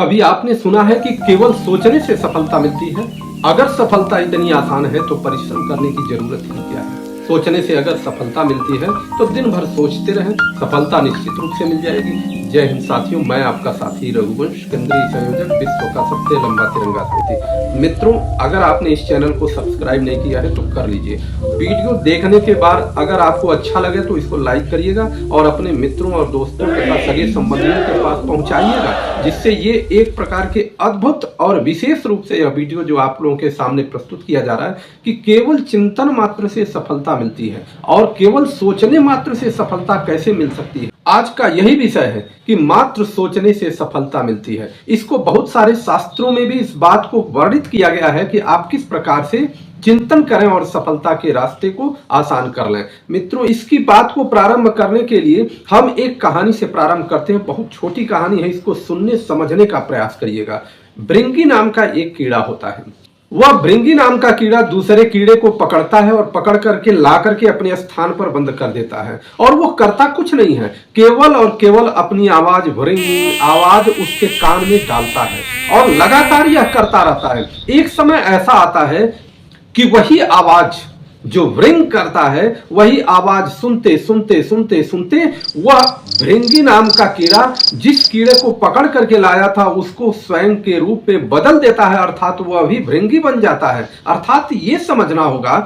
अभी आपने सुना है कि केवल सोचने से सफलता मिलती है। अगर सफलता इतनी आसान है तो परिश्रम करने की जरूरत ही क्या है। सोचने से अगर सफलता मिलती है तो दिन भर सोचते रहें, सफलता निश्चित रूप से मिल जाएगी। जय हिंद साथियों, मैं आपका साथी रघुवंश, केंद्रीय संयोजक, विश्व का सबसे लंबा तिरंगा समिति। मित्रों, अगर आपने इस चैनल को सब्सक्राइब नहीं किया है तो कर लीजिए। वीडियो देखने के बाद अगर आपको अच्छा लगे तो इसको लाइक करिएगा और अपने मित्रों और दोस्तों तथा सगे संबंधियों के पास पहुंचाइएगा, जिससे ये एक प्रकार के अद्भुत और विशेष रूप से यह वीडियो जो आप लोगों के सामने प्रस्तुत किया जा रहा है कि केवल चिंतन मात्र से सफलता मिलती है और केवल सोचने मात्र से सफलता कैसे मिल सकती है। आज का यही विषय है कि मात्र सोचने से सफलता मिलती है। इसको बहुत सारे शास्त्रों में भी इस बात को वर्णित किया गया है कि आप किस प्रकार से चिंतन करें और सफलता के रास्ते को आसान कर लें। मित्रों, इसकी बात को प्रारंभ करने के लिए हम एक कहानी से प्रारंभ करते हैं। बहुत छोटी कहानी है, इसको सुनने समझने का प्रयास करिएगा। भृंगी नाम का एक कीड़ा होता है। वह भृंगी नाम का कीड़ा दूसरे कीड़े को पकड़ता है और पकड़ करके ला करके अपने स्थान पर बंद कर देता है। और वो करता कुछ नहीं है, केवल और केवल अपनी आवाज भृंगी आवाज उसके कान में डालता है और लगातार यह करता रहता है। एक समय ऐसा आता है कि वही आवाज जो व्रिंग करता है, वही आवाज सुनते सुनते सुनते सुनते वह भृंगी नाम का कीड़ा जिस कीड़े को पकड़ करके लाया था उसको स्वयं के रूप में बदल देता है, अर्थात वह भी भृंगी बन जाता है। अर्थात ये समझना होगा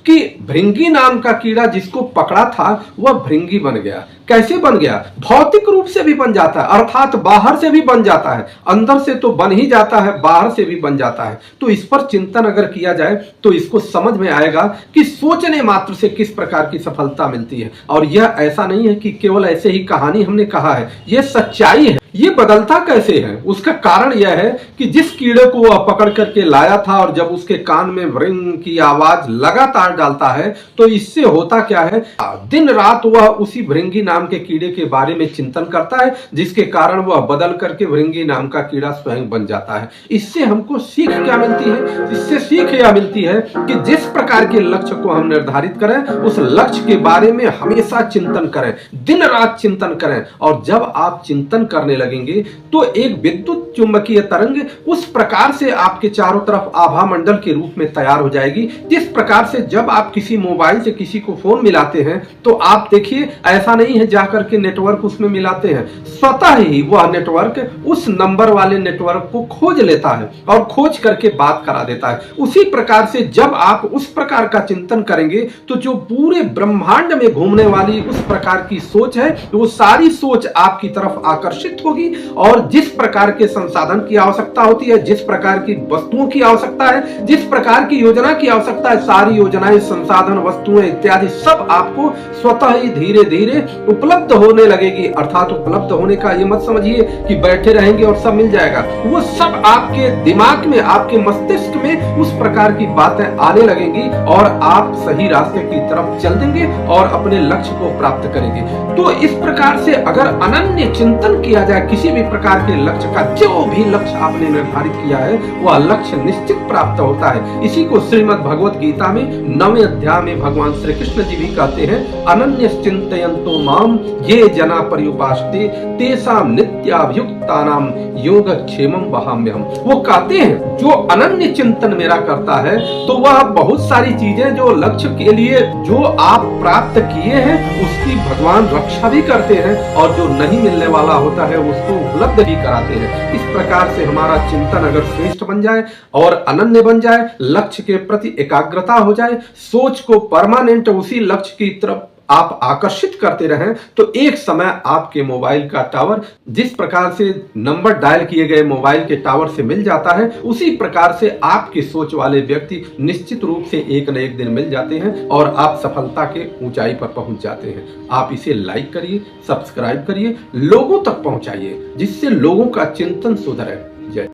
कि भृंगी नाम का कीड़ा जिसको पकड़ा था वह भृंगी बन गया। कैसे बन गया? भौतिक रूप से भी बन जाता है, अर्थात बाहर से भी बन जाता है। अंदर से तो बन ही जाता है, बाहर से भी बन जाता है। तो इस पर चिंतन अगर किया जाए तो इसको समझ में आएगा कि सोचने मात्र से किस प्रकार की सफलता मिलती है। और यह ऐसा नहीं है कि केवल ऐसे ही कहानी हमने कहा है, यह सच्चाई है। ये बदलता कैसे है? उसका कारण यह है कि जिस कीड़े को वह पकड़ करके लाया था और जब उसके कान में व्रिंग की आवाज लगातार डालता है तो इससे होता क्या है, दिन रात वह उसी भृंगी नाम के कीड़े के बारे में चिंतन करता है, जिसके कारण वह बदल करके भृंगी नाम का कीड़ा स्वयं बन जाता है। इससे हमको सीख क्या मिलती है? इससे सीख यह मिलती है कि जिस प्रकार के लक्ष्य को हम निर्धारित करें उस लक्ष्य के बारे में हमेशा चिंतन करें, दिन रात चिंतन करें। और जब आप चिंतन करने लगेंगे तो एक विद्युत चुंबकीय तरंग उस प्रकार से आपके चारों तरफ आभा मंडल के रूप में तैयार हो जाएगी, जिस प्रकार से जब आप किसी मोबाइल से किसी को फोन मिलाते हैं तो आप देखिए ऐसा नहीं है जाकर के नेटवर्क उसमें मिलाते हैं, स्वतः ही वह नेटवर्क उस नंबर वाले नेटवर्क को खोज लेता है और खोज करके बात करा देता है। उसी प्रकार से जब आप उस प्रकार का चिंतन करेंगे तो जो पूरे ब्रह्मांड में घूमने वाली उस प्रकार की सोच है वो सारी सोच आपकी तरफ आकर्षित होगी और जिस प्रकार के संसाधन की आवश्यकता होती है, जिस प्रकार की वस्तुओं की आवश्यकता है, जिस प्रकार की योजना की आवश्यकता है, सारी योजनाएं, संसाधन, वस्तुएं इत्यादि सब आपको स्वतः ही धीरे धीरे उपलब्ध होने लगेगी। अर्थात उपलब्ध होने का ये मत समझिए कि बैठे रहेंगे और सब मिल जाएगा। वो सब आपके दिमाग में, आपके मस्तिष्क में उस प्रकार की बातें आने लगेंगी और आप सही रास्ते की तरफ चल देंगे और अपने लक्ष्य को प्राप्त करेंगे। तो इस प्रकार से अगर अनन्य चिंतन किया जाए किसी भी प्रकार के लक्ष्य का, जो भी लक्ष्य आपने निर्धारित किया है वह लक्ष्य निश्चित प्राप्त होता है। इसी को श्रीमद् भगवत गीता में 9वें अध्याय में भगवान श्री कृष्ण जी भी कहते हैं, अनन्य चिंतयन्तो माम ये जना पर्युपासते तेषां नित्याभियुक्तानां योगक्षेमं वहाम्यहम्। वो कहते हैं जो अनन्य चिंतन मेरा करता है तो वह बहुत सारी चीजें जो लक्ष्य के लिए जो आप प्राप्त किए हैं उसकी भगवान रक्षा भी करते हैं और जो नहीं मिलने वाला होता है उसको उपलब्ध भी कराते हैं। इस प्रकार से हमारा चिंतन अगर श्रेष्ठ बन जाए और अनन्य बन जाए, लक्ष्य के प्रति एकाग्रता हो जाए, सोच को परमानेंट उसी लक्ष्य की तरफ आप आकर्षित करते रहें तो एक समय आपके मोबाइल का टावर जिस प्रकार से नंबर डायल किए गए मोबाइल के टावर से मिल जाता है, उसी प्रकार से आपकी सोच वाले व्यक्ति निश्चित रूप से एक न एक दिन मिल जाते हैं और आप सफलता के ऊंचाई पर पहुंच जाते हैं। आप इसे लाइक करिए, सब्सक्राइब करिए, लोगों तक पहुंचाइए, जिससे लोगों का चिंतन सुधरे। जय